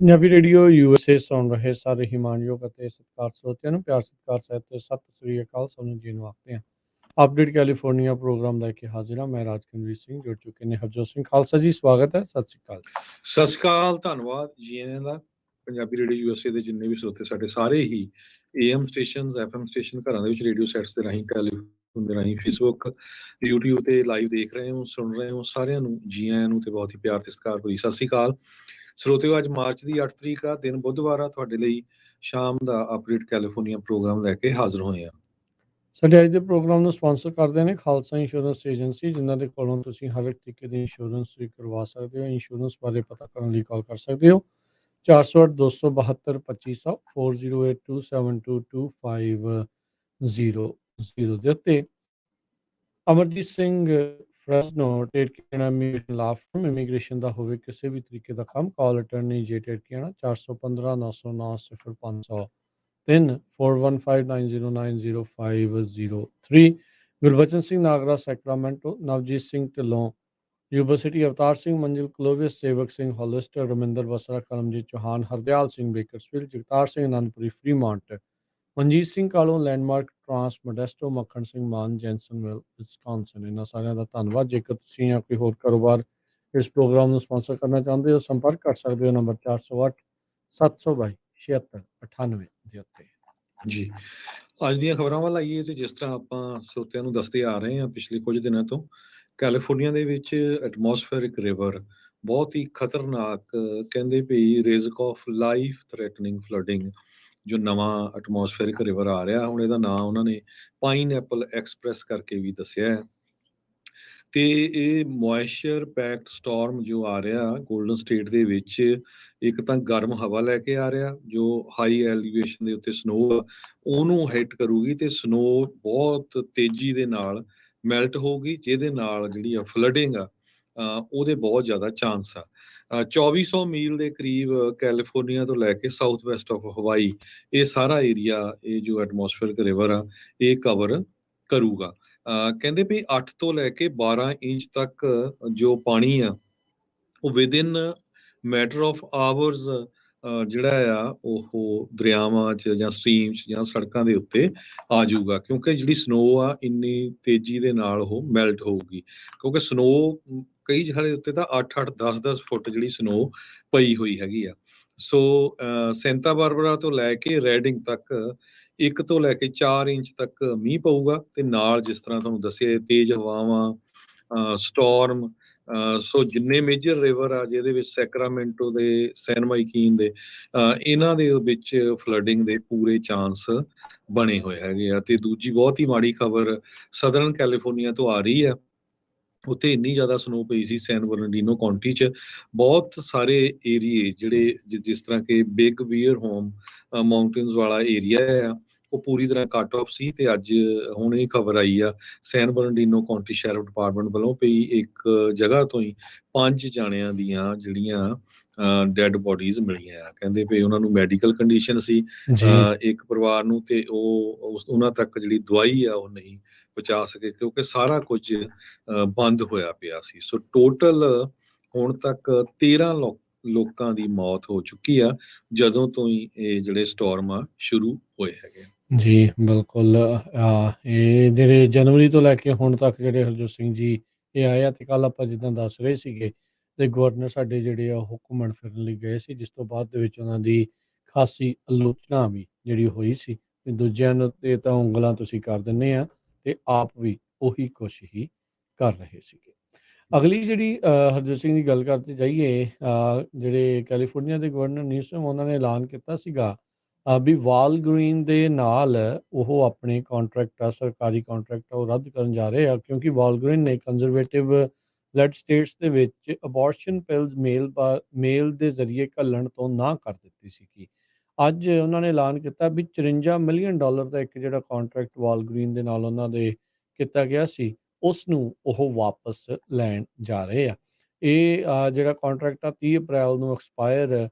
Punjabi radio USA ਸੁਣ ਰਹੇ ਸਾਰੇ ਹੀ ਮਾਣਯੋਗ ਅਤੇ ਸਤਿਕਾਰ ਸਰੋਤਿਆਂ ਨੂੰ ਪਿਆਰ ਸਤਿਕਾਰ ਸਹਿਤ ਸਤਿ ਸ੍ਰੀ ਅਕਾਲ ਸਾਨੂੰ ਜੀ ਨੂੰ ਆਖਦੇ ਹਾਂ। ਅਪਡੇਟ ਕੈਲੀਫੋਰਨੀਆ ਪ੍ਰੋਗਰਾਮ ਲੈ ਕੇ ਹਾਜ਼ਰ ਹਾਂ। ਮੈਂ ਰਾਜਕਨਵੀਰ ਸਿੰਘ ਜੁੜ ਚੁੱਕੇ ਨੇ ਹਰਜੋਤ ਸਿੰਘ ਖਾਲਸਾ ਜੀ, ਸਵਾਗਤ ਹੈ। ਸਤਿ ਸ੍ਰੀ ਅਕਾਲ। ਸਤਿ ਸ਼੍ਰੀ ਅਕਾਲ, ਧੰਨਵਾਦ ਜੀ ਆਇਆਂ ਦਾ। ਪੰਜਾਬੀ ਰੇਡੀਓ ਯੂਐਸਏ ਦੇ ਜਿੰਨੇ ਵੀ ਸਰੋਤੇ ਸਾਡੇ ਸਾਰੇ ਹੀ AM ਸਟੇਸ਼ਨ, FM ਸਟੇਸ਼ਨ, ਘਰਾਂ ਦੇ ਵਿੱਚ ਰੇਡੀਓ ਸੈਟਸ ਦੇ ਰਾਹੀਂ, ਟੈਲੀਫੋਨ ਦੇ ਰਾਹੀਂ, ਫੇਸਬੁੱਕ, YouTube ਤੇ ਲਾਈਵ ਦੇਖ ਰਹੇ ਹੋ, ਸੁਣ ਰਹੇ ਹੋ, ਸਾਰਿਆਂ ਨੂੰ ਜੀ ਆਇਆਂ ਨੂੰ ਤੇ ਬਹੁਤ ਹੀ ਪਿਆਰ ਤੇ ਸਤਿਕਾਰ ਭਰੀ ਸਤਿ ਸ਼੍ਰੀ ਅਕਾਲ। ਸਰੋਤਿਓ, ਅੱਜ ਮਾਰਚ ਦੀ 8 ਤਰੀਕ ਆ, ਦਿਨ ਬੁੱਧਵਾਰ ਆ। ਤੁਹਾਡੇ ਲਈ ਸ਼ਾਮ ਦਾ ਅਪਡੇਟ ਕੈਲੀਫੋਰਨੀਆ ਪ੍ਰੋਗਰਾਮ ਲੈ ਕੇ ਹਾਜ਼ਰ ਹੋਏ ਆ। ਸਾਡੇ ਅੱਜ ਦੇ ਪ੍ਰੋਗਰਾਮ ਨੂੰ ਸਪਾਂਸਰ ਕਰਦੇ ਨੇ ਖਾਲਸਾ ਇੰਸ਼ੋਰੈਂਸ ਏਜੰਸੀ, ਜਿਨ੍ਹਾਂ ਦੇ ਕੋਲੋਂ ਤੁਸੀਂ ਹਰ ਇੱਕ ਤਰੀਕੇ ਦੀ ਇੰਸ਼ੋਰੈਂਸ ਵੀ ਕਰਵਾ ਸਕਦੇ ਹੋ। ਇੰਸ਼ੋਰੈਂਸ ਬਾਰੇ ਪਤਾ ਕਰਨ ਲਈ ਕਾਲ ਕਰ ਸਕਦੇ ਹੋ 408-272-2500 4082722500 ਦੇ ਉੱਤੇ। Amarjit Singh Fresno Terkiana law firm immigration ਦਾ ਹੋਵੇ ਕਿਸੇ ਵੀ ਤਰੀਕੇ ਦਾ ਕੰਮ, call attorney J Terkiana 415-909-0503 4159090503। Gurbachan Singh Nagra Sacramento, Navjit Singh Dhillon university, Avtar Singh Manzil Clovis, Sewak Singh Hollister, Raminder Basra, Karamjit Chauhan, Hardial Singh Bakersfield, Jagtar Singh Anandpuri Fremont, Manjit Singh Kalon landmark trans Modesto, Makhan Singh ਮਾਨ ਜੈਨਸਨਵਿਲ ਵਿਸਕਾਂਸਨ। ਇਹਨਾਂ ਸਾਰਿਆਂ ਦਾ ਧੰਨਵਾਦ। ਜੇਕਰ ਤੁਸੀਂ ਜਾਂ ਕੋਈ ਹੋਰ ਕਾਰੋਬਾਰ ਇਸ ਪ੍ਰੋਗਰਾਮ ਨੂੰ ਸਪਾਂਸਰ ਕਰਨਾ ਚਾਹੁੰਦੇ ਹੋ, ਸੰਪਰਕ ਕਰ ਸਕਦੇ ਹੋ ਨੰਬਰ 408-722-7698 ਦੇ ਉੱਤੇ। ਜੀ, ਅੱਜ ਦੀਆਂ ਖਬਰਾਂ ਵੱਲ ਆਈਏ ਤੇ ਜਿਸ ਤਰ੍ਹਾਂ ਆਪਾਂ ਸਰੋਤਿਆਂ ਨੂੰ ਦੱਸਦੇ ਆ ਰਹੇ ਹਾਂ ਪਿਛਲੇ ਕੁਝ ਦਿਨਾਂ ਤੋਂ, ਕੈਲੀਫੋਰਨੀਆ ਦੇ ਵਿੱਚ ਐਟਮੋਸਫੇਰਿਕ ਰਿਵਰ ਬਹੁਤ ਹੀ ਖਤਰਨਾਕ, ਕਹਿੰਦੇ ਵੀ risk of life threatening flooding, ਜੋ ਨਵਾਂ ਐਟਮੋਸਫੇਰਿਕ ਰਿਵਰ ਆ ਰਿਹਾ, ਹੁਣ ਇਹਦਾ ਨਾਂ ਉਹਨਾਂ ਨੇ ਪਾਈਨਐਪਲ ਐਕਸਪ੍ਰੈਸ ਕਰਕੇ ਵੀ ਦੱਸਿਆ ਹੈ। ਤੇ ਇਹ ਮੋਇਸਚਰ ਪੈਕਡ ਸਟਾਰਮ ਜੋ ਆ ਰਿਹਾ ਗੋਲਡਨ ਸਟੇਟ ਦੇ ਵਿੱਚ, ਇੱਕ ਤਾਂ ਗਰਮ ਹਵਾ ਲੈ ਕੇ ਆ ਰਿਹਾ ਜੋ ਹਾਈ ਐਲੀਵੇਸ਼ਨ ਦੇ ਉੱਤੇ ਸਨੋ ਆ ਉਹਨੂੰ ਹਿੱਟ ਕਰੂਗੀ, ਤੇ ਸਨੋ ਬਹੁਤ ਤੇਜ਼ੀ ਦੇ ਨਾਲ ਮੈਲਟ ਹੋਊਗੀ, ਜਿਹਦੇ ਨਾਲ ਜਿਹੜੀ ਆ ਫਲੱਡਿੰਗ ਆ ਉਹਦੇ ਬਹੁਤ ਜ਼ਿਆਦਾ ਚਾਂਸ ਆ। 2400 ਮੀਲ ਦੇ ਕਰੀਬ ਕੈਲੀਫੋਰਨੀਆ ਤੋਂ ਲੈ ਕੇ ਸਾਊਥ ਵੈਸਟ ਆਫ ਹਵਾਈ, ਇਹ ਸਾਰਾ ਏਰੀਆ ਇਹ ਜੋ ਐਟਮੋਸਫੇਰਿਕ ਰਿਵਰ ਆ ਇਹ ਕਵਰ ਕਰੂਗਾ। ਕਹਿੰਦੇ ਵੀ 8 ਤੋਂ ਲੈ ਕੇ 12 ਇੰਚ ਤੱਕ ਜੋ ਪਾਣੀ ਆ ਉਹ ਵਿਦਿਨ ਮੈਟਰ ਆਫ ਆਵਰਸ ਜਿਹੜਾ ਆ ਉਹ ਦਰਿਆਵਾਂ 'ਚ ਜਾਂ ਸਟਰੀਮ 'ਚ ਜਾਂ ਸੜਕਾਂ ਦੇ ਉੱਤੇ ਆ ਜਾਊਗਾ, ਕਿਉਂਕਿ ਜਿਹੜੀ ਸਨੋ ਆ ਇੰਨੀ ਤੇਜ਼ੀ ਦੇ ਨਾਲ ਉਹ ਮੈਲਟ ਹੋਊਗੀ। ਕਿਉਂਕਿ ਸਨੋ ਕਈ ਜਗ੍ਹਾ ਦੇ ਉੱਤੇ ਤਾਂ 8-8, 10-10 ਫੁੱਟ ਜਿਹੜੀ ਸਨੋ ਪਈ ਹੋਈ ਹੈਗੀ ਆ। ਸੋ ਸੈਂਟਾ ਬਾਰਬਰਾ ਤੋਂ ਲੈ ਕੇ ਰੈਡਿੰਗ ਤੱਕ 1 ਤੋਂ ਲੈ ਕੇ 4 ਇੰਚ ਤੱਕ ਮੀਂਹ ਪਊਗਾ, ਤੇ ਨਾਲ ਜਿਸ ਤਰ੍ਹਾਂ ਤੁਹਾਨੂੰ ਦੱਸਿਆ ਤੇਜ਼ ਹਵਾਵਾਂ, ਸਟਾਰਮ। ਸੋ ਜਿੰਨੇ ਮੇਜਰ ਰਿਵਰ ਆ ਜਿਹਦੇ ਵਿੱਚ ਸੈਕਰਾਮੈਂਟੋ ਦੇ, ਸੈਨ ਮਾਈਕੀਨ ਦੇ, ਇਹਨਾਂ ਦੇ ਵਿੱਚ ਫਲੱਡਿੰਗ ਦੇ ਪੂਰੇ ਚਾਂਸ ਬਣੇ ਹੋਏ ਹੈਗੇ ਆ। ਤੇ ਦੂਜੀ ਬਹੁਤ ਹੀ ਮਾੜੀ ਖਬਰ ਸਦਰਨ ਕੈਲੀਫੋਰਨੀਆ ਤੋਂ ਆ ਰਹੀ ਆ। ਉੱਥੇ ਇੰਨੀ ਜ਼ਿਆਦਾ ਸਨੋ ਪਈ ਸੀ ਸੈਨ ਬਰਨਾਰਡੀਨੋ ਕਾਉਂਟੀ 'ਚ, ਬਹੁਤ ਸਾਰੇ ਏਰੀਏ ਜਿਹੜੇ ਜਿਸ ਤਰ੍ਹਾਂ ਕਿ ਬਿਗ ਬੀਅਰ ਹੋਮ ਮਾਊਂਟੇਨਸ ਵਾਲਾ ਏਰੀਆ ਆ ਉਹ ਪੂਰੀ ਤਰ੍ਹਾਂ ਕੱਟ ਆਫ ਸੀ। ਤੇ ਅੱਜ ਹੁਣ ਇਹ ਖਬਰ ਆਈ ਆ ਸੈਨ ਬਰਨਾਰਡੀਨੋ ਕਾਉਂਟੀ ਸ਼ੈਰਿਫ ਡਿਪਾਰਟਮੈਂਟ ਵੱਲੋਂ ਵੀ ਇੱਕ ਜਗ੍ਹਾ ਤੋਂ ਹੀ 5 ਜਾਣਿਆਂ ਦੀਆਂ ਜਿਹੜੀਆਂ ਡੈਡ ਬੋਡੀਜ਼ ਮਿਲੀਆਂ ਆ। ਕਹਿੰਦੇ ਵੀ ਉਹਨਾਂ ਨੂੰ ਮੈਡੀਕਲ ਕੰਡੀਸ਼ਨ ਸੀ ਇੱਕ ਪਰਿਵਾਰ ਨੂੰ, ਤੇ ਉਹਨਾਂ ਤੱਕ ਜਿਹੜੀ ਦਵਾਈ ਆ ਉਹ ਨਹੀਂ ਪਹੁੰਚਾ ਸਕੇ ਕਿਉਂਕਿ ਸਾਰਾ ਕੁਝ ਬੰਦ ਹੋਇਆ ਪਿਆ ਸੀ। ਸੋ ਟੋਟਲ ਹੁਣ ਤੱਕ 13 ਲੋਕਾਂ ਦੀ ਮੌਤ ਹੋ ਚੁੱਕੀ ਆ ਜਦੋਂ ਤੋਂ ਹੀ ਇਹ ਜਿਹੜੇ ਸਟਾਰਮ ਆ ਸ਼ੁਰੂ ਹੋਏ ਹੈਗੇ। ਜੀ ਬਿਲਕੁਲ। ਇਹ ਜਿਹੜੇ ਜਨਵਰੀ ਤੋਂ ਲੈ ਕੇ ਹੁਣ ਤੱਕ ਜਿਹੜੇ ਹਰਜੋਤ ਸਿੰਘ ਜੀ ਇਹ ਆਏ ਆ, ਤੇ ਕੱਲ ਆਪਾਂ ਜਿੱਦਾਂ ਦੱਸ ਰਹੇ ਸੀਗੇ ਤੇ ਗਵਰਨਰ ਸਾਡੇ ਜਿਹੜੇ ਆ ਉਹ ਘੁੰਮਣ ਫਿਰਨ ਲਈ ਗਏ ਸੀ, ਜਿਸ ਤੋਂ ਬਾਅਦ ਦੇ ਵਿੱਚ ਉਹਨਾਂ ਦੀ ਖਾਸੀ ਆਲੋਚਨਾ ਵੀ ਜਿਹੜੀ ਹੋਈ ਸੀ ਕਿ ਦੂਜਿਆਂ ਨੂੰ ਤੇ ਤਾਂ ਉਂਗਲਾਂ ਤੁਸੀਂ ਕਰ ਦਿੰਦੇ ਆ ਤੇ ਆਪ ਵੀ ਉਹੀ ਕੁਛ ਹੀ ਕਰ ਰਹੇ ਸੀਗੇ। ਅਗਲੀ ਜਿਹੜੀ ਹਰਜੋਤ ਸਿੰਘ ਦੀ ਗੱਲ ਕਰਦੇ ਜਾਈਏ, ਜਿਹੜੇ ਕੈਲੀਫੋਰਨੀਆ ਦੇ ਗਵਰਨਰ ਨਿਊਸਮ, ਉਹਨਾਂ ਨੇ ਐਲਾਨ ਕੀਤਾ ਸੀਗਾ ਵੀ ਵਾਲਗ੍ਰੀਨ ਦੇ ਨਾਲ ਉਹ ਆਪਣੇ ਕਾਂਟਰੈਕਟ ਆ, ਸਰਕਾਰੀ ਕਾਂਟਰੈਕਟ ਆ, ਉਹ ਰੱਦ ਕਰਨ ਜਾ ਰਹੇ ਆ, ਕਿਉਂਕਿ ਵਾਲਗ੍ਰੀਨ ਨੇ ਕੰਜ਼ਰਵੇਟਿਵ ਲੈਡ ਸਟੇਟਸ ਦੇ ਵਿੱਚ ਅਬੋਰਸ਼ਨ ਪਿਲਸ ਮੇਲ ਦੇ ਜ਼ਰੀਏ ਘੱਲਣ ਤੋਂ ਨਾ ਕਰ ਦਿੱਤੀ ਸੀਗੀ। ਅੱਜ ਉਹਨਾਂ ਨੇ ਐਲਾਨ ਕੀਤਾ ਵੀ $54 ਮਿਲੀਅਨ ਦਾ ਇੱਕ ਜਿਹੜਾ ਕਾਂਟਰੈਕਟ ਵਾਲਗ੍ਰੀਨ ਦੇ ਨਾਲ ਉਹਨਾਂ ਦੇ ਕੀਤਾ ਗਿਆ ਸੀ, ਉਸ ਨੂੰ ਉਹ ਵਾਪਸ ਲੈਣ ਜਾ ਰਹੇ ਆ। ਇਹ ਜਿਹੜਾ ਕਾਂਟਰੈਕਟ ਆ 30 ਅਪ੍ਰੈਲ ਨੂੰ ਐਕਸਪਾਇਰ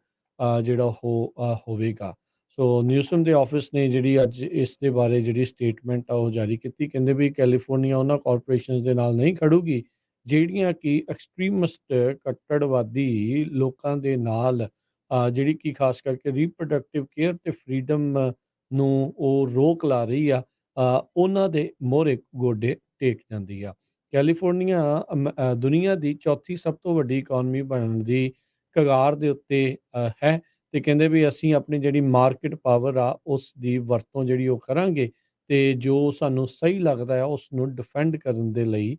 ਜਿਹੜਾ ਉਹ ਹੋਵੇਗਾ। ਸੋ ਨਿਊਸਮ ਦੇ ਆਫਿਸ ਨੇ ਜਿਹੜੀ ਅੱਜ ਇਸ ਦੇ ਬਾਰੇ ਜਿਹੜੀ ਸਟੇਟਮੈਂਟ ਆ ਉਹ ਜਾਰੀ ਕੀਤੀ। ਕਹਿੰਦੇ ਵੀ ਕੈਲੀਫੋਰਨੀਆ ਉਹਨਾਂ ਕਾਰਪੋਰੇਸ਼ਨਸ ਦੇ ਨਾਲ ਨਹੀਂ ਖੜੂਗੀ ਜਿਹੜੀਆਂ ਕਿ ਐਕਸਟ੍ਰੀਮਿਸਟ ਕੱਟੜਵਾਦੀ ਲੋਕਾਂ ਦੇ ਨਾਲ ਜਿਹੜੀ ਕਿ ਖਾਸ ਕਰਕੇ ਰੀਪਰੋਡਕਟਿਵ ਕੇਅਰ ਤੇ ਫਰੀਡਮ ਨੂੰ ਉਹ ਰੋਕ ਲਾ ਰਹੀ ਆ, ਉਹਨਾਂ ਦੇ ਮੋਹਰੇ ਗੋਡੇ ਟੇਕ ਜਾਂਦੀ ਆ। ਕੈਲੀਫੋਰਨੀਆ ਦੁਨੀਆ ਦੀ ਚੌਥੀ ਸਭ ਤੋਂ ਵੱਡੀ ਇਕੋਨਮੀ ਬਣਨ ਦੀ ਕਗਾਰ ਦੇ ਉੱਤੇ ਹੈ, ਤੇ ਕਹਿੰਦੇ ਵੀ ਅਸੀਂ ਆਪਣੀ ਜਿਹੜੀ ਮਾਰਕੀਟ ਪਾਵਰ ਆ ਉਸ ਦੀ ਵਰਤੋਂ ਜਿਹੜੀ ਉਹ ਕਰਾਂਗੇ, ਤੇ ਜੋ ਸਾਨੂੰ ਸਹੀ ਲੱਗਦਾ ਆ ਉਸ ਨੂੰ ਡਿਫੈਂਡ ਕਰਨ ਦੇ ਲਈ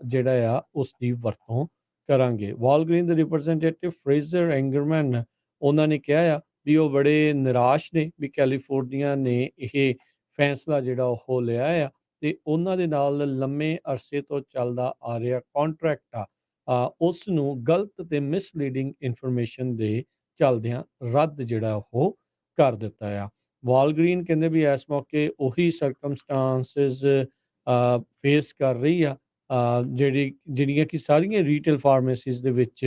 ਜਿਹੜਾ ਆ ਉਸ ਦੀ ਵਰਤੋਂ ਕਰਾਂਗੇ। ਵਾਲਗ੍ਰੀਨ ਦੇ ਰਿਪਰੈਜ਼ੈਂਟੇਟਿਵ ਫਰੇਜ਼ਰ ਐਂਗਰਮੈਨ ਉਹਨਾਂ ਨੇ ਕਿਹਾ ਆ ਵੀ ਉਹ ਬੜੇ ਨਿਰਾਸ਼ ਨੇ ਵੀ ਕੈਲੀਫੋਰਨੀਆ ਨੇ ਇਹ ਫੈਸਲਾ ਜਿਹੜਾ ਉਹ ਲਿਆ ਆ, ਤੇ ਉਹਨਾਂ ਦੇ ਨਾਲ ਲੰਮੇ ਅਰਸੇ ਤੋਂ ਚੱਲਦਾ ਆ ਰਿਹਾ ਕੰਟਰੈਕਟ ਆ, ਉਸ ਨੂੰ ਗਲਤ ਤੇ ਮਿਸਲੀਡਿੰਗ ਇਨਫੋਰਮੇਸ਼ਨ ਦੇ ਚੱਲਦਿਆਂ ਰੱਦ ਜਿਹੜਾ ਉਹ ਕਰ ਦਿੱਤਾ ਆ। ਵਾਲਗ੍ਰੀਨ ਕਹਿੰਦੇ ਵੀ ਇਸ ਮੌਕੇ ਉਹੀ ਸਰਕਮਸਟਾਂਸਿਸ ਫੇਸ ਕਰ ਰਹੀ ਆ ਜਿਹੜੀਆਂ ਕਿ ਸਾਰੀਆਂ ਰੀਟੇਲ ਫਾਰਮੇਸੀਜ਼ ਦੇ ਵਿੱਚ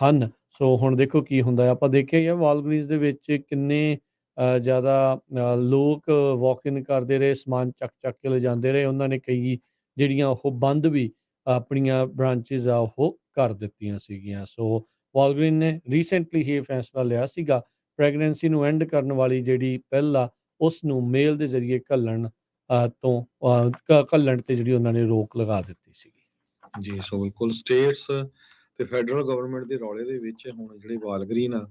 ਹਨ। ਸੋ ਹੁਣ ਦੇਖੋ ਕੀ ਹੁੰਦਾ ਆ। ਆਪਾਂ ਦੇਖਿਆ ਹੀ ਆ ਵਾਲਗ੍ਰੀਨਸ ਦੇ ਵਿੱਚ ਕਿੰਨੇ ਜ਼ਿਆਦਾ ਲੋਕ ਵਾਕ ਇਨ ਕਰਦੇ ਰਹੇ, ਸਮਾਨ ਚੱਕ ਚੱਕ ਕੇ ਲਿਜਾਂਦੇ ਰਹੇ। ਉਹਨਾਂ ਨੇ ਕਈ ਜਿਹੜੀਆਂ ਉਹ ਬੰਦ ਵੀ ਆਪਣੀਆਂ ਬ੍ਰਾਂਚਿਸ ਆ ਉਹ ਕਰ ਦਿੱਤੀਆਂ ਸੀਗੀਆਂ। ਸੋ ਵਾਲਗ੍ਰੀਨ ਨੇ ਰੀਸੈਂਟਲੀ ਇਹ ਫੈਸਲਾ ਲਿਆ ਸੀਗਾ, ਪ੍ਰੈਗਨੈਂਸੀ ਨੂੰ ਐਂਡ ਕਰਨ ਵਾਲੀ ਜਿਹੜੀ ਪਿੱਲ ਆ ਉਸ ਨੂੰ ਮੇਲ ਦੇ ਜ਼ਰੀਏ ਘੱਲਣ ਤੇ ਜਿਹੜੀ ਉਹਨਾਂ ਨੇ ਰੋਕ ਲਗਾ ਦਿੱਤੀ ਸੀਗੀ। ਜੀ, ਸੋ ਬਿਲਕੁਲ ਸਟੇਟਸ ਤੇ ਫੈਡਰਲ ਗਵਰਨਮੈਂਟ ਦੇ ਰੌਲੇ ਦੇ ਵਿੱਚ ਹੁਣ ਜਿਹੜੇ ਵਾਲਗ੍ਰੀਨ ਆ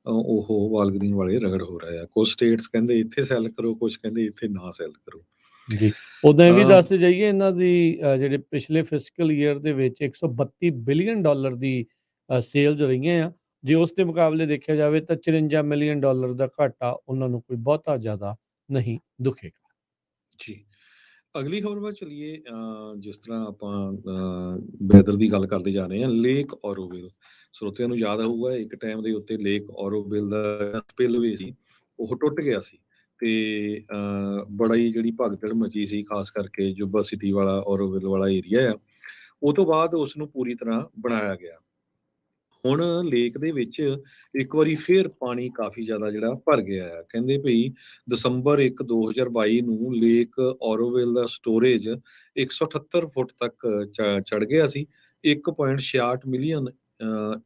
ਉਹ ਵਾਲਗ੍ਰੀਨ ਵਾਲੇ ਰਗੜ ਹੋ ਰਹੇ ਆ। ਕੁਝ ਸਟੇਟਸ ਕਹਿੰਦੇ ਇੱਥੇ ਸੈੱਲ ਕਰੋ, ਕੁਝ ਕਹਿੰਦੇ ਇੱਥੇ ਨਾ ਸੈੱਲ ਕਰੋ। ਜੀ, ਉਦਾਂ ਇਹ ਵੀ ਅ, ਦੱਸਦੇ ਜਾਈਏ ਇਹਨਾਂ ਦੀ ਜਿਹੜੇ ਪਿਛਲੇ ਫਿਸਕਲ ਈਅਰ ਦੇ ਵਿੱਚ $132 ਬਿਲੀਅਨ ਦੀ ਸੇਲਜ਼ ਰਹੀਆਂ ਆ। ਜੇ ਉਸ ਦੇ ਮੁਕਾਬਲੇ ਦੇਖਿਆ ਜਾਵੇ ਤਾਂ $54 ਮਿਲੀਅਨ ਦਾ ਘਾਟਾ ਉਹਨਾਂ ਨੂੰ ਕੋਈ ਬਹੁਤਾ ਜ਼ਿਆਦਾ ਨਹੀਂ ਦੁਖੇਗਾ। ਜੀ, ਅਗਲੀ ਖਬਰ ਵੱਲ ਚਲੀਏ। ਜਿਸ ਤਰ੍ਹਾਂ ਆਪਾਂ ਵੈਦਰ ਦੀ ਗੱਲ ਕਰਦੇ ਜਾ ਰਹੇ ਹਾਂ, ਲੇਕ ਔਰੋਵਿਲ। ਸਰੋਤਿਆਂ ਨੂੰ ਯਾਦ ਹੋਊਗਾ ਇੱਕ ਟਾਈਮ ਦੇ ਉੱਤੇ ਲੇਕ ਔਰੋਵਿਲ ਦਾ ਸਪਿਲਵੇ ਸੀ, ਉਹ ਟੁੱਟ ਗਿਆ ਸੀ, ਤੇ ਬੜਾ ਹੀ ਜਿਹੜੀ ਭਗਦੜ ਮਚੀ ਸੀ, ਖਾਸ ਕਰਕੇ ਜੁਬਾ ਸਿਟੀ ਵਾਲਾ ਔਰੋਵਿਲ ਵਾਲਾ ਏਰੀਆ ਆ। ਉਹ ਤੋਂ ਬਾਅਦ ਉਸ ਨੂੰ ਪੂਰੀ ਤਰ੍ਹਾਂ ਬਣਾਇਆ ਗਿਆ। ਹੁਣ ਲੇਕ ਦੇ ਵਿੱਚ ਇੱਕ ਵਾਰੀ ਫੇਰ ਪਾਣੀ ਕਾਫੀ ਜ਼ਿਆਦਾ ਜਿਹੜਾ ਭਰ ਗਿਆ ਆ। ਕਹਿੰਦੇ ਭਈ ਦਸੰਬਰ 1 2022 ਨੂੰ ਲੇਕ ਔਰੋਵਿਲ ਦਾ ਸਟੋਰੇਜ 178 ਫੁੱਟ ਤੱਕ ਚੜ ਗਿਆ ਸੀ। 1.66 ਮਿਲੀਅਨ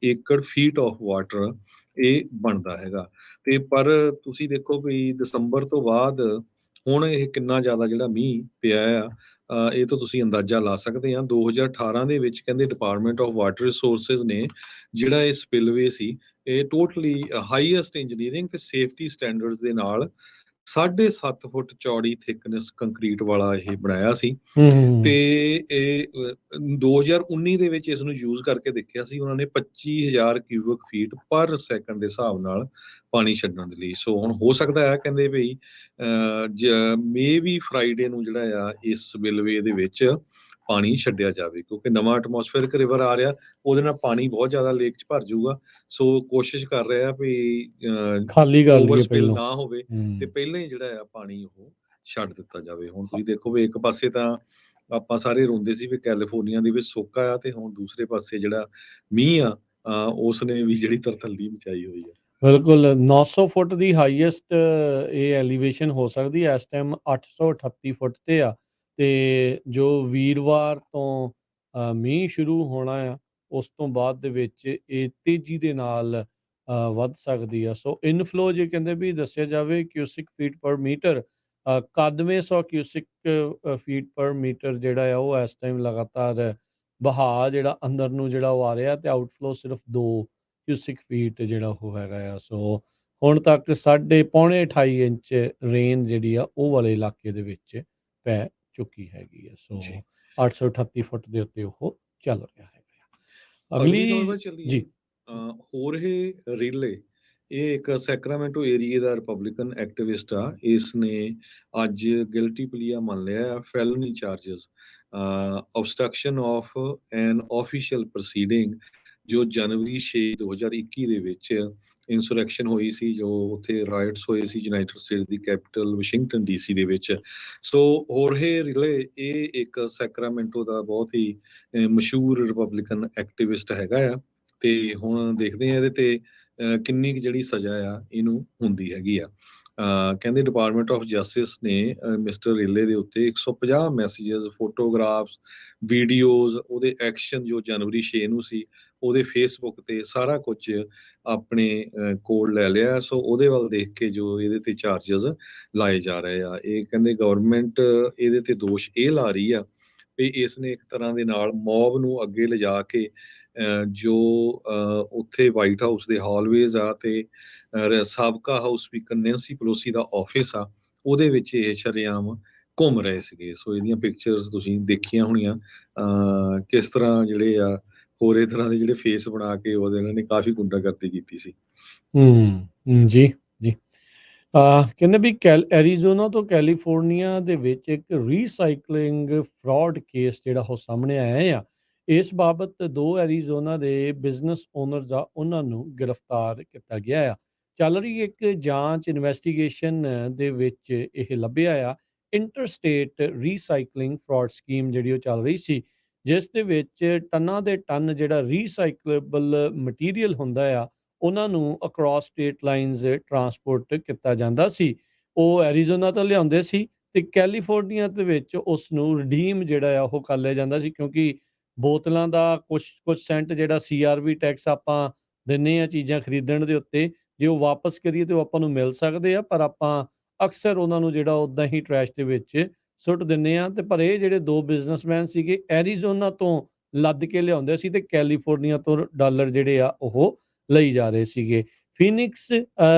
ਏਕੜ ਫੀਟ ਆਫ ਵਾਟਰ ਇਹ ਬਣਦਾ ਹੈਗਾ। ਤੇ ਪਰ ਤੁਸੀਂ ਦੇਖੋ ਵੀ ਦਸੰਬਰ ਤੋਂ ਬਾਅਦ ਹੁਣ ਇਹ ਕਿੰਨਾ ਜ਼ਿਆਦਾ ਜਿਹੜਾ ਮੀਂਹ ਪਿਆ ਆ, ਇਹ ਤੋਂ ਤੁਸੀਂ ਅੰਦਾਜ਼ਾ ਲਾ ਸਕਦੇ ਆ। 2018 ਦੇ ਵਿੱਚ ਕਹਿੰਦੇ ਡਿਪਾਰਟਮੈਂਟ ਆਫ ਵਾਟਰ ਰਿਸੋਰਸਿਸ ਨੇ ਜਿਹੜਾ ਇਹ ਸਪਿਲਵੇ ਸੀ, ਇਹ ਟੋਟਲੀ ਹਾਈਐਸਟ ਇੰਜੀਨੀਅਰਿੰਗ ਤੇ ਸੇਫਟੀ ਸਟੈਂਡਰਡਸ ਦੇ ਨਾਲ 7.5 ਫੁੱਟ ਚੌੜੀ ਥਿਕਨੈਸ ਕੰਕਰੀਟ ਵਾਲਾ ਇਹ ਬਣਾਇਆ ਸੀ। ਤੇ ਇਹ 2019 ਦੇ ਵਿੱਚ ਇਸ ਨੂੰ ਯੂਜ਼ ਕਰਕੇ ਦੇਖਿਆ ਸੀ ਉਹਨਾਂ ਨੇ 25,000 ਕਿਊਬਿਕ ਫੀਟ ਪਰ ਸੈਕਿੰਡ ਦੇ ਹਿਸਾਬ ਨਾਲ ਪਾਣੀ ਛੱਡਣ ਦੇ ਲਈ। ਸੋ ਹੁਣ ਹੋ ਸਕਦਾ ਹੈ ਕਹਿੰਦੇ ਵੀ ਮੇ ਵੀ ਫਰਾਈਡੇ ਨੂੰ ਜਿਹੜਾ ਆ ਇਸ ਸਪਿਲਵੇ ਦੇ ਵਿੱਚ ਪਾਣੀ ਛੱਡਿਆ ਜਾਵੇ, ਕਿਉਂਕਿ ਨਵਾਂ ਐਟਮੋਸਫੇਰਿਕ ਰਿਵਰ ਆ ਰਿਹਾ, ਉਹਦੇ ਨਾਲ ਪਾਣੀ ਬਹੁਤ ਜ਼ਿਆਦਾ ਲੇਕ 'ਚ ਭਰ ਜਾਊਗਾ। ਸੋ ਕੋਸ਼ਿਸ਼ ਕਰ ਰਿਹਾ ਵੀ ਖਾਲੀ ਕਰ ਓਵਰ ਲਈਏ ਸਪਿਲ ਪਹਿਲੋਂ। ਨਾ ਹੋਵੇ ਤੇ ਪਹਿਲਾਂ ਹੀ ਜਿਹੜਾ ਆ ਪਾਣੀ ਉਹ ਛੱਡ ਦਿੱਤਾ ਜਾਵੇ। ਹੁਣ ਤੁਸੀਂ ਦੇਖੋ ਵੀ ਇੱਕ ਪਾਸੇ ਤਾਂ ਆਪਾਂ ਸਾਰੇ ਰੋਂਦੇ ਸੀ ਵੀ ਕੈਲੀਫੋਰਨੀਆ ਦੇ ਵਿੱਚ ਸੋਕਾ ਆ, ਤੇ ਹੁਣ ਦੂਸਰੇ ਪਾਸੇ ਜਿਹੜਾ ਮੀਂਹ ਆ ਉਸ ਨੇ ਵੀ ਜਿਹੜੀ ਤਰਥੱਲੀ ਮਚਾਈ ਹੋਈ ਆ। ਬਿਲਕੁਲ 900 ਫੁੱਟ ਦੀ ਹਾਈਐਸਟ ਇਹ ਐਲੀਵੇਸ਼ਨ ਹੋ ਸਕਦੀ ਹੈ। ਇਸ ਟਾਈਮ 838 ਫੁੱਟ ਤੇ ਆ, ਤੇ ਜੋ ਵੀਰਵਾਰ ਤੋਂ ਮੀਂਹ ਸ਼ੁਰੂ ਹੋਣਾ ਆ ਉਸ ਤੋਂ ਬਾਅਦ ਦੇ ਵਿੱਚ ਇਹ ਤੇਜ਼ੀ ਦੇ ਨਾਲ ਵੱਧ ਸਕਦੀ ਆ। ਸੋ ਇਨਫਲੋ ਜੇ ਕਹਿੰਦੇ ਵੀ ਦੱਸਿਆ ਜਾਵੇ ਕਿਊਸਿਕ ਫੀਟ ਪਰ ਮੀਟਰ 9100 ਕਿਊਸਿਕ ਫੀਟ ਪਰ ਮੀਟਰ ਜਿਹੜਾ ਆ ਉਹ ਇਸ ਟਾਈਮ ਲਗਾਤਾਰ ਬਹਾਅ ਜਿਹੜਾ ਅੰਦਰ ਨੂੰ ਜਿਹੜਾ ਉਹ ਆ ਰਿਹਾ, ਤੇ ਆਊਟਫਲੋ ਸਿਰਫ 2 ਕਿਊਸਿਕ ਫੀਟ ਜਿਹੜਾ ਉਹ ਹੈਗਾ ਆ। ਸੋ ਹੁਣ ਤੱਕ ਪੌਣੇ 28 ਇੰਚ ਰੇਨ ਜਿਹੜੀ ਆ ਉਹ ਵਾਲੇ ਇਲਾਕੇ ਦੇ ਵਿੱਚ ਪੈ ਚੁੱਕੀ ਹੈਗੀ ਆ। ਸੋ ਜੀ, 838 ਫੁੱਟ ਦੇ ਉੱਤੇ ਉਹ ਚੱਲ ਰਿਹਾ ਹੈਗਾ ਆ। ਅਗਲੀ ਖਬਰ ਅਗਲੀ ਵੱਲ ਚੱਲੀਏ। ਜੀ। ਹੋਰਹੇ ਰਿਲੇ, ਇਹ ਇੱਕ ਸੈਕਰਾਮੈਂਟੋ ਏਰੀਏ ਦਾ ਰਿਪਬਲਿਕਨ ਐਕਟਿਵਿਸਟ ਆ। ਇਸ ਨੇ ਅੱਜ ਗਿਲਟੀ ਪਲੀਆ ਮੰਨ ਲਿਆ ਆ felony charges, obstruction of an official proceeding, ਜੋ ਜਨਵਰੀ 6 2021 ਦੇ ਵਿੱਚ ਇੰਸੁਰੈਕਸ਼ਨ ਹੋਈ ਸੀ, ਜੋ ਉੱਥੇ ਰਾਇਟਸ ਹੋਏ ਸੀ ਯੂਨਾਈਟਿਡ ਸਟੇਟ ਦੀ ਕੈਪੀਟਲ ਵਾਸ਼ਿੰਗਟਨ ਡੀਸੀ ਦੇ ਵਿੱਚ। ਸੋ ਹੋਰਹੇ ਰਿਲੇ ਇਹ ਇੱਕ ਸੈਕਰਾਮੈਂਟੋ ਦਾ ਬਹੁਤ ਹੀ ਮਸ਼ਹੂਰ ਰਿਪਬਲਿਕਨ ਐਕਟਿਵਿਸਟ ਹੈਗਾ ਆ। ਤੇ ਹੁਣ ਦੇਖਦੇ ਆ ਇਹਦੇ ਤੇ ਕਿੰਨੀ ਕੁ ਜਿਹੜੀ ਸਜ਼ਾ ਆ ਇਹਨੂੰ ਹੁੰਦੀ ਹੈਗੀ ਆ। ਕਹਿੰਦੇ ਡਿਪਾਰਟਮੈਂਟ ਆਫ ਜਸਟਿਸ ਨੇ ਮਿਸਟਰ ਰੇਲੇ ਦੇ ਉੱਤੇ 150 ਮੈਸੇजेस, ਫੋਟੋਗ੍ਰਾਫਸ, ਵੀਡੀਓਜ਼, ਉਹਦੇ ਐਕਸ਼ਨ ਜੋ ਜਨਵਰੀ 6 ਨੂੰ ਸੀ ਉਹਦੇ ਫੇਸਬੁੱਕ ਤੇ ਸਾਰਾ ਕੁਝ ਆਪਣੇ ਕੋਲ ਲੈ ਲਿਆ। ਸੋ ਉਹਦੇ ਵੱਲ ਦੇਖ ਕੇ ਜੋ ਇਹਦੇ ਤੇ ਚਾਰजेस ਲਾਏ ਜਾ ਰਹੇ ਆ, ਇਹ ਕਹਿੰਦੇ ਗਵਰਨਮੈਂਟ ਇਹਦੇ ਤੇ ਦੋਸ਼ ਇਹ ਲਾ ਰਹੀ ਆ ਵੀ ਇਸ ਨੇ ਇੱਕ ਤਰ੍ਹਾਂ ਦੇ ਨਾਲ ਮੌਬ ਨੂੰ ਅੱਗੇ ਲਿਜਾ ਕੇ ਜੋ ਉੱਥੇ ਵਾਈਟ ਹਾਊਸ ਦੇ ਹਾਲਵੇਜ਼ ਆ ਤੇ ਸਾਬਕਾ ਹਾਊਸ ਸਪੀਕਰ ਨੈਂਸੀ ਪਲੋਸੀ ਦਾ ਆਫਿਸ ਆ, ਉਹਦੇ ਵਿੱਚ ਇਹ ਸ਼ਰੇਆਮ ਘੁੰਮ ਰਹੇ ਸੀਗੇ। ਸੋ ਇਹਦੀਆਂ ਪਿਕਚਰਸ ਤੁਸੀਂ ਦੇਖੀਆਂ ਹੋਣੀਆਂ, ਕਿਸ ਤਰ੍ਹਾਂ ਜਿਹੜੇ ਆ ਹੋਰੇ ਤਰ੍ਹਾਂ ਦੇ ਜਿਹੜੇ ਫੇਸ ਬਣਾ ਕੇ ਉਹਦੇ ਇਹਨਾਂ ਨੇ ਕਾਫੀ ਗੁੰਡਾਗਰਦੀ ਕੀਤੀ ਸੀ। ਜੀ, ਜੀ। ਕਹਿੰਦੇ ਵੀ ਐਰੀਜ਼ੋਨਾ ਤੋਂ ਕੈਲੀਫੋਰਨੀਆ ਦੇ ਵਿੱਚ ਇੱਕ ਰੀਸਾਈਕਲਿੰਗ ਫਰਾਡ ਕੇਸ ਜਿਹੜਾ ਉਹ ਸਾਹਮਣੇ ਆਇਆ ਆ। ਇਸ ਬਾਬਤ 2 ਐਰੀਜ਼ੋਨਾ ਦੇ ਬਿਜ਼ਨਸ ਓਨਰਸ ਆ, ਉਹਨਾਂ ਨੂੰ ਗ੍ਰਿਫਤਾਰ ਕੀਤਾ ਗਿਆ ਆ। ਚੱਲ ਰਹੀ ਇੱਕ ਜਾਂਚ ਇਨਵੈਸਟੀਗੇਸ਼ਨ ਦੇ ਵਿੱਚ ਇਹ ਲੱਭਿਆ ਆ। ਇੰਟਰਸਟੇਟ ਰੀਸਾਈਕਲਿੰਗ ਫਰਾਡ ਸਕੀਮ ਜਿਹੜੀ ਉਹ ਚੱਲ ਰਹੀ ਸੀ, ਜਿਸ ਦੇ ਵਿੱਚ ਟਨਾਂ ਦੇ ਟਨ ਜਿਹੜਾ ਰੀਸਾਈਕਲੇਬਲ ਮਟੀਰੀਅਲ ਹੁੰਦਾ ਆ, ਉਹਨਾਂ ਨੂੰ ਅਕ੍ਰੋਸ ਸਟੇਟ ਲਾਈਨਸ ਟਰਾਂਸਪੋਰਟ ਕੀਤਾ ਜਾਂਦਾ ਸੀ। ਉਹ ਐਰੀਜ਼ੋਨਾ ਤੋਂ ਲਿਆਉਂਦੇ ਸੀ ਤੇ ਕੈਲੀਫੋਰਨੀਆ ਦੇ ਵਿੱਚ ਉਸ ਨੂੰ ਰਿਡੀਮ ਜਿਹੜਾ ਆ ਉਹ ਕਰ ਲਿਆ ਜਾਂਦਾ ਸੀ, ਕਿਉਂਕਿ ਬੋਤਲਾਂ ਦਾ ਕੁਛ ਸੈਂਟ ਜਿਹੜਾ ਸੀਆਰਬੀ ਟੈਕਸ ਆਪਾਂ ਦਿੰਦੇ ਆ ਚੀਜ਼ਾਂ ਖਰੀਦਣ ਦੇ ਉੱਤੇ, ਜੇ ਉਹ ਵਾਪਸ ਕਰੀਏ ਤੇ ਉਹ ਆਪਾਂ ਨੂੰ ਮਿਲ ਸਕਦੇ ਆ, ਪਰ ਆਪਾਂ ਅਕਸਰ ਉਹਨਾਂ ਨੂੰ ਜਿਹੜਾ ਉੱਦਾਂ ਹੀ ਟਰੈਸ਼ ਦੇ ਵਿੱਚ ਸੁੱਟ ਦਿੰਦੇ ਆ। ਤੇ ਪਰ ਇਹ ਜਿਹੜੇ 2 ਬਿਜ਼ਨਸਮੈਨ ਸੀਗੇ, ਐਰੀਜ਼ੋਨਾ ਤੋਂ ਲੱਦ ਕੇ ਲਿਆਉਂਦੇ ਸੀ ਤੇ ਕੈਲੀਫੋਰਨੀਆ ਤੋਂ ਡਾਲਰ ਜਿਹੜੇ ਆ ਉਹ ਲਈ ਜਾ ਰਹੇ ਸੀਗੇ। ਫੀਨਿਕਸ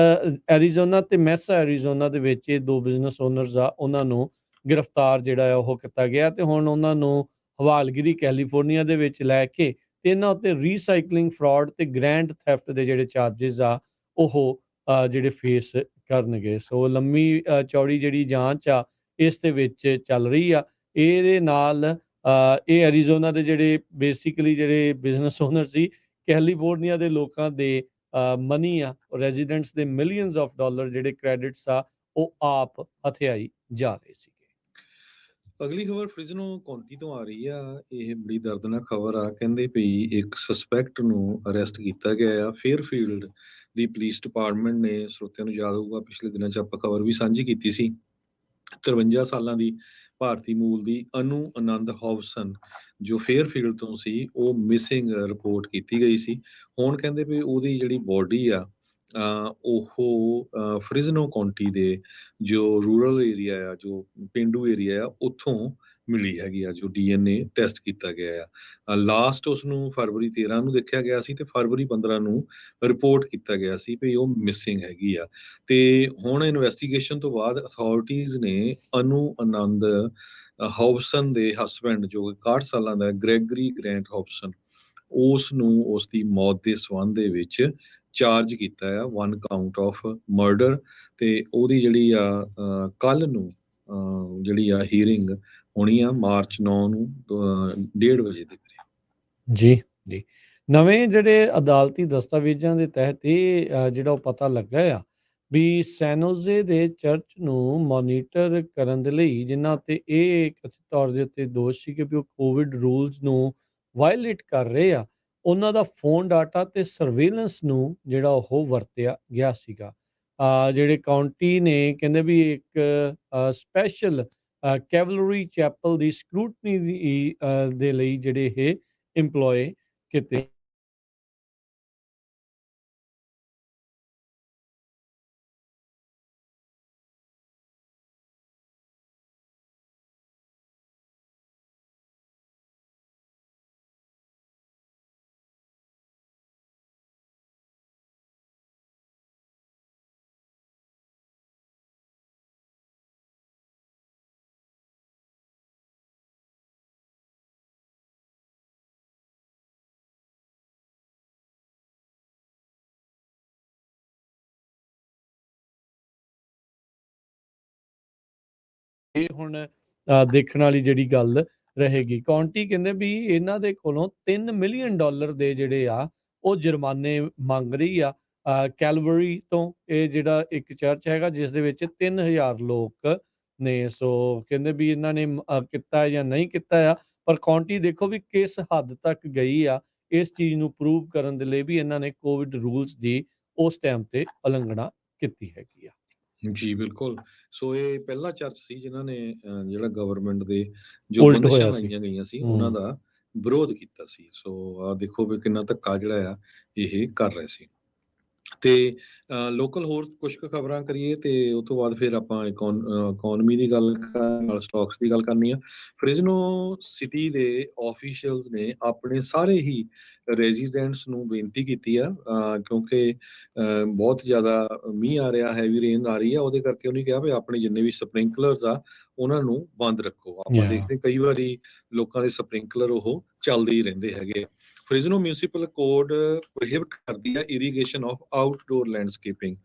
ਐਰੀਜ਼ੋਨਾ ਤੇ ਮੈਸਾ ਐਰੀਜ਼ੋਨਾ ਦੇ ਵਿੱਚ ਇਹ 2 ਬਿਜ਼ਨਸ ਓਨਰਸ ਆ, ਉਹਨਾਂ ਨੂੰ ਗ੍ਰਿਫਤਾਰ ਜਿਹੜਾ ਆ ਉਹ ਕੀਤਾ ਗਿਆ ਤੇ ਹੁਣ ਉਹਨਾਂ ਨੂੰ ਹਵਾਲਗਿਰੀ ਕੈਲੀਫੋਰਨੀਆ ਦੇ ਵਿੱਚ ਲੈ ਕੇ ਤੇ ਇਹਨਾਂ ਉੱਤੇ ਰੀਸਾਈਕਲਿੰਗ ਫਰਾਡ ਤੇ ਗ੍ਰੈਂਡ ਥੈਫਟ ਦੇ ਜਿਹੜੇ ਚਾਰजेस ਆ ਉਹ ਜਿਹੜੇ ਫੇਸ ਕਰਨਗੇ। ਸੋ ਲੰਮੀ ਚੌੜੀ ਜਿਹੜੀ ਜਾਂਚ ਆ ਇਸ ਦੇ ਵਿੱਚ ਚੱਲ ਰਹੀ ਆ। ਇਹਦੇ ਨਾਲ ਇਹ ਐਰੀਜ਼ੋਨਾ ਦੇ ਜਿਹੜੇ ਬੇਸਿਕਲੀ ਜਿਹੜੇ ਬਿਜ਼ਨਸ ਓਨਰ ਸੀ, ਕੈਲੀਫੋਰਨੀਆ ਦੇ ਲੋਕਾਂ ਦੇ ਮਨੀ ਆ, ਰੈਜ਼ੀਡੈਂਟਸ ਦੇ ਮਿਲੀਅਨਸ ਆਫ ਡਾਲਰ ਜਿਹੜੇ ਕ੍ਰੈਡਿਟਸ ਆ ਉਹ ਆਪ ਹਥਿਆਈ ਜਾ ਰਹੇ ਸੀਗੇ। ਅਗਲੀ ਖਬਰ ਫ੍ਰਿਜ਼ਨੋ ਕਾਉਂਟੀ ਤੋਂ ਆ ਰਹੀ ਆ। ਇਹ ਬੜੀ ਦਰਦਨਾਕ ਖਬਰ ਆ। ਕਹਿੰਦੇ ਵੀ ਇੱਕ ਸਸਪੈਕਟ ਨੂੰ ਅਰੈਸਟ ਕੀਤਾ ਗਿਆ ਆ। ਫੇਅਰਫੀਲਡ ਦੀ ਪੁਲਿਸ ਡਿਪਾਰਟਮੈਂਟ ਨੇ, ਸਰੋਤਿਆਂ ਨੂੰ ਯਾਦ ਹੋਊਗਾ ਪਿਛਲੇ ਦਿਨਾਂ 'ਚ ਆਪਾਂ ਖਬਰ ਵੀ ਸਾਂਝੀ ਕੀਤੀ ਸੀ, 53 ਸਾਲਾਂ ਦੀ ਭਾਰਤੀ ਮੂਲ ਦੀ ਅਨੂ ਆਨੰਦ ਹੌਬਸਨ ਜੋ ਫੇਅਰਫੀਲਡ ਤੋਂ ਸੀ, ਉਹ ਮਿਸਿੰਗ ਰਿਪੋਰਟ ਕੀਤੀ ਗਈ ਸੀ। ਹੁਣ ਕਹਿੰਦੇ ਵੀ ਉਹਦੀ ਜਿਹੜੀ ਬੋਡੀ ਆ ਉਹ ਫ੍ਰਿਜ਼ਨੋ ਕਾਉਂਟੀ ਦੇ ਜੋ ਰੂਰਲ ਏਰੀਆ ਆ, ਜੋ ਪੇਂਡੂ ਏਰੀਆ ਆ, ਉੱਥੋਂ ਮਿਲੀ ਹੈਗੀ ਆ, ਜੋ ਡੀਐਨਏ ਟੈਸਟ ਕੀਤਾ ਗਿਆ ਆ। ਲਾਸਟ ਉਸ ਨੂੰ ਫਰਵਰੀ 13 ਨੂੰ ਦੇਖਿਆ ਗਿਆ ਸੀ ਤੇ ਫਰਵਰੀ 15 ਨੂੰ ਰਿਪੋਰਟ ਕੀਤਾ ਗਿਆ ਸੀ ਵੀ ਉਹ ਮਿਸਿੰਗ ਹੈਗੀ ਆ। ਤੇ ਹੁਣ ਇਨਵੈਸਟੀਗੇਸ਼ਨ ਤੋਂ ਬਾਅਦ ਅਥਾਰਟੀਜ਼ ਨੇ ਅਨੂ ਆਨੰਦ ਹੌਬਸਨ ਦੇ ਹਸਬੈਂਡ, ਜੋ 61 ਸਾਲਾਂ ਦਾ ਗ੍ਰੈਗਰੀ ਗ੍ਰੈਂਟ ਹੌਬਸਨ, ਉਸ ਨੂੰ ਉਸ ਦੀ ਮੌਤ ਦੇ ਸੰਬੰਧ ਦੇ ਵਿੱਚ ਚਾਰਜ ਕੀਤਾ ਆ 1 ਕਾਊਂਟ ਆਫ ਮਰਡਰ। ਤੇ ਉਹਦੀ ਜਿਹੜੀ ਆ ਕੱਲ ਨੂੰ ਜਿਹੜੀ ਆ ਹੀਅਰਿੰਗ ਹੋਣੀ ਆ ਮਾਰਚ 9 ਨੂੰ 1:30 ਵਜੇ ਦੇ ਕਰੀਬ। ਜੀ, ਜੀ। ਨਵੇਂ ਜਿਹੜੇ ਅਦਾਲਤੀ ਦਸਤਾਵੇਜ਼ਾਂ ਦੇ ਤਹਿਤ ਇਹ ਜਿਹੜਾ ਉਹ ਪਤਾ ਲੱਗਾ ਆ ਵੀ ਸੈਨੋਜ਼ੇ ਦੇ ਚਰਚ ਨੂੰ ਮੋਨੀਟਰ ਕਰਨ ਦੇ ਲਈ, ਜਿਨ੍ਹਾਂ ਉੱਤੇ ਇਹ ਕਥਿਤ ਤੌਰ ਦੇ ਉੱਤੇ ਦੋਸ਼ ਸੀ ਕਿ ਵੀ ਉਹ ਕੋਵਿਡ ਰੂਲਸ ਨੂੰ ਵਾਇਲੇਟ ਕਰ ਰਹੇ ਆ, ਉਹਨਾਂ ਦਾ ਫੋਨ ਡਾਟਾ ਤੇ ਸਰਵੇਲੈਂਸ ਨੂੰ ਜਿਹੜਾ ਉਹ ਵਰਤਿਆ ਗਿਆ ਸੀਗਾ। ਜਿਹੜੇ ਕਾਉਂਟੀ ਨੇ ਕਹਿੰਦੇ ਵੀ ਇੱਕ ਸਪੈਸ਼ਲ ਕੈਵਲਰੀ ਚੈਪਲ ਦੀ ਸਕਰੂਟਨੀ ਦੇ ਲਈ ਜਿਹੜੇ ਇਹ ਇੰਪਲੋਏ ਕੀਤੇ। ਇਹ ਹੁਣ ਦੇਖਣ ਵਾਲੀ ਜਿਹੜੀ ਗੱਲ ਰਹੇਗੀ। ਕਾਉਂਟੀ ਕਹਿੰਦੇ ਵੀ ਇਹਨਾਂ ਦੇ ਕੋਲੋਂ $3 ਮਿਲੀਅਨ ਦੇ ਜਿਹੜੇ ਆ ਉਹ ਜੁਰਮਾਨੇ ਮੰਗ ਰਹੀ ਆ ਕੈਲਵਰੀ ਤੋਂ। ਇਹ ਜਿਹੜਾ ਇੱਕ ਚਰਚ ਹੈਗਾ ਜਿਸ ਦੇ ਵਿੱਚ 3000 ਲੋਕ ਨੇ। ਸੋ ਕਹਿੰਦੇ ਵੀ ਇਹਨਾਂ ਨੇ ਕੀਤਾ ਜਾਂ ਨਹੀਂ ਕੀਤਾ ਆ, ਪਰ ਕਾਉਂਟੀ ਦੇਖੋ ਵੀ ਕਿਸ ਹੱਦ ਤੱਕ ਗਈ ਆ ਇਸ ਚੀਜ਼ ਨੂੰ ਪ੍ਰੂਵ ਕਰਨ ਦੇ ਲਈ ਵੀ ਇਹਨਾਂ ਨੇ ਕੋਵਿਡ ਰੂਲਸ ਦੀ ਉਸ ਟਾਈਮ ਤੇ ਉਲੰਘਣਾ ਕੀਤੀ ਹੈਗੀ ਆ। ਜੀ, ਬਿਲਕੁਲ। ਸੋ ਇਹ ਪਹਿਲਾ ਚਰਚ ਸੀ ਜਿਨ੍ਹਾਂ ਨੇ ਜਿਹੜਾ ਗਵਰਨਮੈਂਟ ਦੇ ਜੋ ਉਲਟ ਬੰਦਿਸ਼ਾਂ ਹੋਇਆ ਸੀ। ਲਾਈਆਂ ਗਈਆਂ ਸੀ, ਉਹਨਾਂ ਹੂੰ। ਦਾ ਵਿਰੋਧ ਕੀਤਾ ਸੀ। ਸੋ ਆਹ ਦੇਖੋ ਵੀ ਕਿੰਨਾ ਧੱਕਾ ਜਿਹੜਾ ਆ ਇਹ ਕਰ ਰਹੇ ਸੀ। ਤੇ ਲੋਕਲ ਹੋਰ ਕੁਛ ਕੁ ਖਬਰਾਂ ਕਰੀਏ ਤੇ ਉਹ ਤੋਂ ਬਾਅਦ ਫਿਰ ਆਪਾਂ ਇਕੋਨਮੀ ਦੀ ਗੱਲ ਨਾਲ ਸਟਾਕਸ ਦੀ ਗੱਲ ਕਰਨੀ ਆ। ਫ੍ਰਿਜ਼ਨੋ ਸਿਟੀ ਦੇ ਆਫੀਸ਼ੀਅਲਸ ਨੇ ਆਪਣੇ ਸਾਰੇ ਹੀ ਰੈਜ਼ੀਡੈਂਟਸ ਨੂੰ ਬੇਨਤੀ ਕੀਤੀ ਆ, ਕਿਉਂਕਿ ਬਹੁਤ ਜ਼ਿਆਦਾ ਮੀਂਹ ਆ ਰਿਹਾ, ਹੈਵੀ ਰੇਨ ਆ ਰਹੀ ਆ, ਉਹਦੇ ਕਰਕੇ ਉਹਨੇ ਕਿਹਾ ਵੀ ਆਪਣੇ ਜਿੰਨੇ ਵੀ ਸਪ੍ਰਿੰਕਲਰਸ ਆ ਉਹਨਾਂ ਨੂੰ ਬੰਦ ਰੱਖੋ। ਆਪਾਂ ਯਾ ਦੇਖਦੇ ਕਈ ਵਾਰੀ ਲੋਕਾਂ ਦੇ ਸਪ੍ਰਿੰਕਲਰ ਉਹ ਚੱਲਦੇ ਹੀ ਰਹਿੰਦੇ ਹੈਗੇ ਆ। ਫ੍ਰਿਜ਼ਨੋ ਮਿਊਨਿਸਪਲ ਕੋਡ ਪ੍ਰੋਹਿਬਿਟ ਕਰਦੀ ਹੈ ਇਰੀਗੇਸ਼ਨ ਆਫ ਆਊਟਡੋਰ ਲੈਂਡਸਕੇਪਿੰਗ,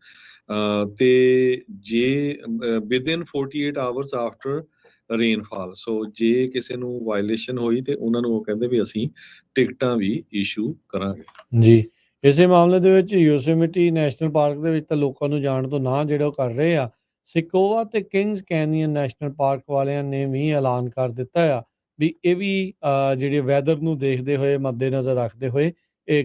ਤੇ ਜੇ ਵਿਦਿਨ 48 ਆਵਰਸ ਆਫਟਰ ਰੇਨਫਾਲ। ਸੋ ਜੇ ਕਿਸੇ ਨੂੰ ਵਾਇਲੇਸ਼ਨ ਹੋਈ ਤੇ ਉਹਨਾਂ ਨੂੰ ਉਹ ਕਹਿੰਦੇ ਵੀ ਅਸੀਂ ਟਿਕਟਾਂ ਵੀ ਇਸ਼ੂ ਕਰਾਂਗੇ। ਜੀ। ਇਸੇ ਮਾਮਲੇ ਦੇ ਵਿੱਚ ਯੋਸੇਮਿਟੀ ਨੈਸ਼ਨਲ ਪਾਰਕ ਦੇ ਵਿੱਚ ਤਾਂ ਲੋਕਾਂ ਨੂੰ ਜਾਣ ਤੋਂ ਨਾਂਹ ਜਿਹੜਾ ਉਹ ਕਰ ਰਹੇ ਆ। ਸਿਕੋਵਾ ਤੇ ਕਿੰਗਸ ਕੈਨੀਅਨ ਨੈਸ਼ਨਲ ਪਾਰਕ ਵਾਲਿਆਂ ਨੇ ਵੀ ਐਲਾਨ ਕਰ ਦਿੱਤਾ ਆ ਵੀ ਇਹ ਵੀ ਜਿਹੜੇ ਵੈਦਰ ਨੂੰ ਦੇਖਦੇ ਹੋਏ, ਮੱਦੇਨਜ਼ਰ ਰੱਖਦੇ ਹੋਏ ਇਹ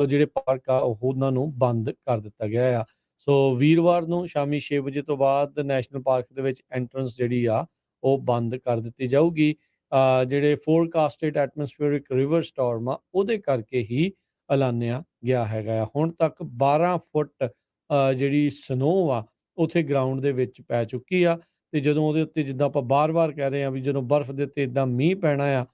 ਜਿਹੜੇ ਪਾਰਕ ਆ ਉਹ ਉਹਨਾਂ ਨੂੰ ਬੰਦ ਕਰ ਦਿੱਤਾ ਗਿਆ ਆ। ਸੋ ਵੀਰਵਾਰ ਨੂੰ ਸ਼ਾਮੀ 6 ਵਜੇ ਤੋਂ ਬਾਅਦ ਨੈਸ਼ਨਲ ਪਾਰਕ ਦੇ ਵਿੱਚ ਐਂਟਰੈਂਸ ਜਿਹੜੀ ਆ ਉਹ ਬੰਦ ਕਰ ਦਿੱਤੀ ਜਾਊਗੀ। ਜਿਹੜੇ ਫੋਰਕਾਸਟਡ ਐਟਮੋਸਫੇਰਿਕ ਰਿਵਰ ਸਟਾਰਮ ਆ ਉਹਦੇ ਕਰਕੇ ਹੀ ਐਲਾਨਿਆ ਗਿਆ ਹੈਗਾ ਆ। ਹੁਣ ਤੱਕ 12 ਫੁੱਟ ਜਿਹੜੀ ਸਨੋ ਆ ਉੱਥੇ ਗਰਾਊਂਡ ਦੇ ਵਿੱਚ ਪੈ ਚੁੱਕੀ ਆ ਤੇ ਜਦੋਂ ਉਹਦੇ ਉੱਤੇ ਜਿੱਦਾਂ ਆਪਾਂ ਬਾਰ-ਬਾਰ ਕਹਿ ਰਹੇ ਆ ਵੀ ਜਦੋਂ ਬਰਫ਼ ਦੇ ਉੱਤੇ ਇੱਦਾਂ ਮੀਂਹ ਪੈਣਾ ਆ,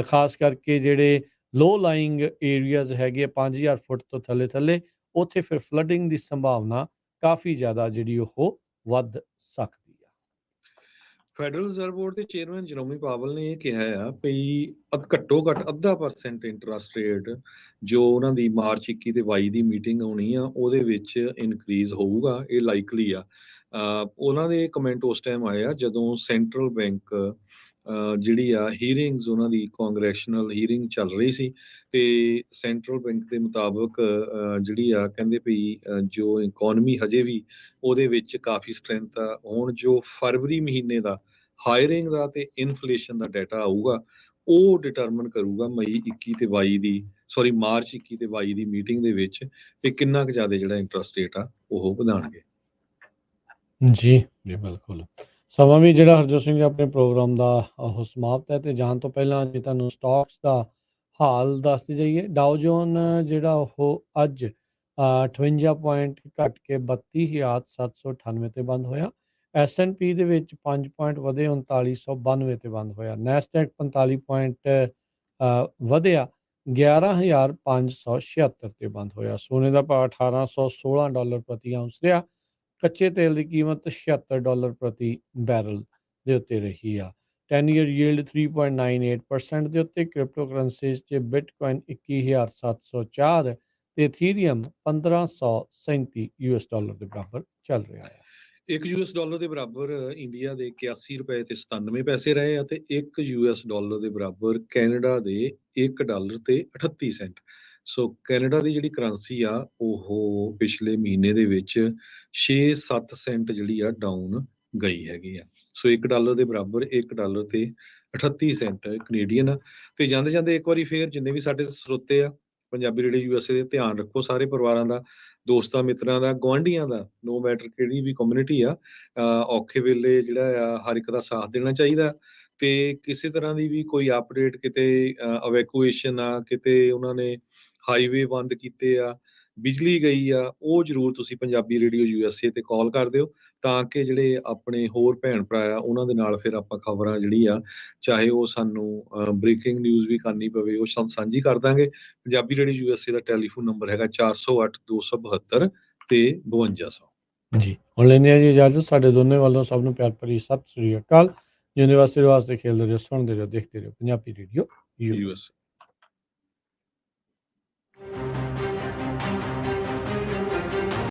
ਖਾਸ ਕਰਕੇ ਜਿਹੜੇ ਲੋ ਲਾਇੰਗ ਏਰੀਆਜ਼ ਹੈਗੇ ਆ 5000 ਫੁੱਟ ਤੋਂ ਥੱਲੇ-ਥੱਲੇ, ਉੱਥੇ ਫਿਰ ਫਲੱਡਿੰਗ ਦੀ ਸੰਭਾਵਨਾ ਕਾਫੀ ਜ਼ਿਆਦਾ ਜਿਹੜੀ ਉਹ ਵੱਧ ਸਕਦੀ ਆ। ਫੈਡਰਲ ਰਿਜ਼ਰਵ ਬੋਰਡ ਦੇ ਚੇਅਰਮੈਨ ਜਰੋਮੀ ਪਾਵਲ ਨੇ ਇਹ ਕਿਹਾ ਆ ਵੀ ਘੱਟੋ ਘੱਟ 0.5% ਇੰਟਰਸਟ ਰੇਟ ਜੋ ਉਹਨਾਂ ਦੀ ਮਾਰਚ 21 ਤੇ 22 ਦੀ ਮੀਟਿੰਗ ਹੋਣੀ ਆ ਉਹਦੇ ਵਿੱਚ ਇਨਕਰੀਜ਼ ਹੋਊਗਾ, ਇਹ ਲਾਈਕਲੀ ਆ। ਉਹਨਾਂ ਦੇ ਕਮੈਂਟ ਉਸ ਟਾਈਮ ਆਏ ਆ ਜਦੋਂ ਸੈਂਟਰਲ ਬੈਂਕ ਜਿਹੜੀ ਆ ਹੀਅਰਿੰਗਸ ਉਹਨਾਂ ਦੀ ਕਾਂਗਰੈਸ਼ਨਲ ਹੀਅਰਿੰਗ ਚੱਲ ਰਹੀ ਸੀ ਤੇ ਸੈਂਟਰਲ ਬੈਂਕ ਦੇ ਮੁਤਾਬਕ ਜਿਹੜੀ ਆ ਕਹਿੰਦੇ ਵੀ ਜੋ ਇਕਨੋਮੀ ਹਜੇ ਵੀ ਉਹਦੇ ਵਿੱਚ ਕਾਫੀ ਸਟਰੈਂਥ ਆ। ਹੁਣ ਜੋ ਫਰਵਰੀ ਮਹੀਨੇ ਦਾ ਹਾਇਰਿੰਗ ਦਾ ਤੇ ਇਨਫਲੇਸ਼ਨ ਦਾ ਡਾਟਾ ਆਊਗਾ ਉਹ ਡਿਟਰਮਨ ਕਰੂਗਾ ਮਈ 21 ਤੇ 22 ਦੀ ਮਾਰਚ 21 ਤੇ 22 ਦੀ ਮੀਟਿੰਗ ਦੇ ਵਿੱਚ ਤੇ ਕਿੰਨਾ ਕੁ ਜ਼ਿਆਦਾ ਜਿਹੜਾ ਇੰਟਰਸਟ ਰੇਟ ਆ ਉਹ ਵਧਾਉਣਗੇ। ਜੀ, ਜੀ ਬਿਲਕੁਲ। ਸਮਾਂ ਵੀ ਜਿਹੜਾ ਹਰਜੋਤ ਸਿੰਘ ਜੀ ਆਪਣੇ ਪ੍ਰੋਗਰਾਮ ਦਾ ਉਹ ਸਮਾਪਤ ਹੈ ਤੇ ਜਾਣ ਤੋਂ ਪਹਿਲਾਂ ਜੇ ਤੁਹਾਨੂੰ ਸਟਾਕਸ ਦਾ ਹਾਲ ਦੱਸਦੇ ਜਾਈਏ। ਡਾਓ ਜੋਨ ਜਿਹੜਾ ਉਹ ਅੱਜ 58 ਪੁਆਇੰਟ ਘਟ ਕੇ 32,798 ਤੇ ਬੰਦ ਹੋਇਆ। S&P ਦੇ ਵਿੱਚ 5 ਪੁਆਇੰਟ ਵਧੇ 3992 ਤੇ ਬੰਦ ਹੋਇਆ। ਨੈਸਡੈਕ 45 ਪੁਆਇੰਟ ਵਧਿਆ 11,576 ਤੇ ਬੰਦ ਹੋਇਆ। ਸੋਨੇ ਦਾ ਭਾਅ $1816 ਪ੍ਰਤੀ ਆਉਂਸ ਰਿਹਾ। ਕੱਚੇ ਤੇਲ ਦੀ ਕੀਮਤ $76 ਪ੍ਰਤੀ ਬੈਰਲ ਦੇ ਉੱਤੇ ਰਹੀ ਆ। 10 ਈਅਰ ਯੀਲਡ 3.98% ਦੇ ਉੱਤੇ। ਕ੍ਰਿਪਟੋ ਕਰੰਸੀਜ਼ 'ਚ ਬਿਟਕੋਇਨ 21,704 ਤੇ ਇਥੀਰੀਅਮ $1537 ਦੇ ਬਰਾਬਰ ਚੱਲ ਰਿਹਾ ਆ। ਇੱਕ ਯੂਐਸ ਡਾਲਰ ਦੇ ਬਰਾਬਰ ਇੰਡੀਆ ਦੇ 81 ਰੁਪਏ ਤੇ 97 ਪੈਸੇ ਰਹੇ ਆ ਤੇ ਇੱਕ ਯੂਐਸ ਡਾਲਰ ਦੇ ਬਰਾਬਰ ਕੈਨੇਡਾ ਦੇ 1 ਡਾਲਰ ਤੇ 38 ਸੈਂਟ। ਸੋ ਕੈਨੇਡਾ ਦੀ ਜਿਹੜੀ ਕਰੰਸੀ ਆ ਉਹ ਪਿਛਲੇ ਮਹੀਨੇ ਦੇ ਵਿੱਚ 6-7 ਸੈਂਟ ਜਿਹੜੀ ਆ ਡਾਊਨ ਗਈ ਹੈਗੀ ਆ। ਸੋ 1 ਡਾਲਰ ਦੇ ਬਰਾਬਰ 1 ਡਾਲਰ ਤੇ 38 ਸੈਂਟ ਕੈਨੇਡੀਅਨ ਆ। ਤੇ ਜਾਂਦੇ ਜਾਂਦੇ ਇੱਕ ਵਾਰੀ ਫੇਰ ਜਿੰਨੇ ਵੀ ਸਾਡੇ ਸਰੋਤੇ ਆ ਪੰਜਾਬੀ ਰੇਡੀਓ ਯੂਐਸਏ ਦੇ, ਧਿਆਨ ਰੱਖੋ ਸਾਰੇ ਪਰਿਵਾਰਾਂ ਦਾ, ਦੋਸਤਾਂ ਮਿੱਤਰਾਂ ਦਾ, ਗੁਆਂਢੀਆਂ ਦਾ, ਨੋ ਮੈਟਰ ਕਿਹੜੀ ਵੀ ਕਮਿਊਨਿਟੀ ਆ, ਔਖੇ ਵੇਲੇ ਜਿਹੜਾ ਆ ਹਰ ਇੱਕ ਦਾ ਸਾਥ ਦੇਣਾ ਚਾਹੀਦਾ। ਤੇ ਕਿਸੇ ਤਰ੍ਹਾਂ ਦੀ ਵੀ ਕੋਈ ਅਪਡੇਟ ਕਿਤੇ ਇਵੈਕੂਏਸ਼ਨ ਆ, ਕਿਤੇ ਉਹਨਾਂ ਨੇ ਹਾਈਵੇ ਬੰਦ ਕੀਤੇ ਆ, ਬਿਜਲੀ ਗਈ ਆ, ਉਹ ਜ਼ਰੂਰ ਤੁਸੀਂ ਪੰਜਾਬੀ ਰੇਡੀਓ ਯੂਐਸਏ ਤੇ ਕਾਲ ਕਰ ਦਿਓ ਤਾਂ ਕਿ ਜਿਹੜੇ ਆਪਣੇ ਹੋਰ ਭੈਣ ਭਰਾ ਆ ਉਹਨਾਂ ਦੇ ਨਾਲ ਫਿਰ ਆਪਾਂ ਖਬਰਾਂ ਜਿਹੜੀ ਆ ਚਾਹੇ ਉਹ ਸਾਨੂੰ ਬ੍ਰੇਕਿੰਗ ਨਿਊਜ਼ ਵੀ ਕਰਨੀ ਪਵੇ ਉਹ ਸਾਂਝੀ ਕਰ ਦਾਂਗੇ। ਪੰਜਾਬੀ ਰੇਡੀਓ ਯੂਐਸਏ ਦਾ ਟੈਲੀਫੋਨ ਨੰਬਰ ਹੈਗਾ 408-272 ਤੇ 5200। ਜੀ, ਹੁਣ ਲੈਂਦੇ ਹਾਂ ਜੀ ਇਜਾਜ਼ਤ। ਸਾਡੇ ਦੋਨੇ ਵੱਲੋਂ ਸਭ ਨੂੰ ਪਿਆਰ ਭਰੀ ਸਤਿ ਸ੍ਰੀ ਅਕਾਲ। ਯੂਨੀਵਰਸਿਟੀ ਵਾਸਤੇ ਖੇਡਦੇ ਰਹੋ, ਸੁਣਦੇ ਰਹੋ, ਦੇਖਦੇ ਰਹੋ ਪੰਜਾਬੀ ਰੇਡੀਓ ਯੂਐਸ।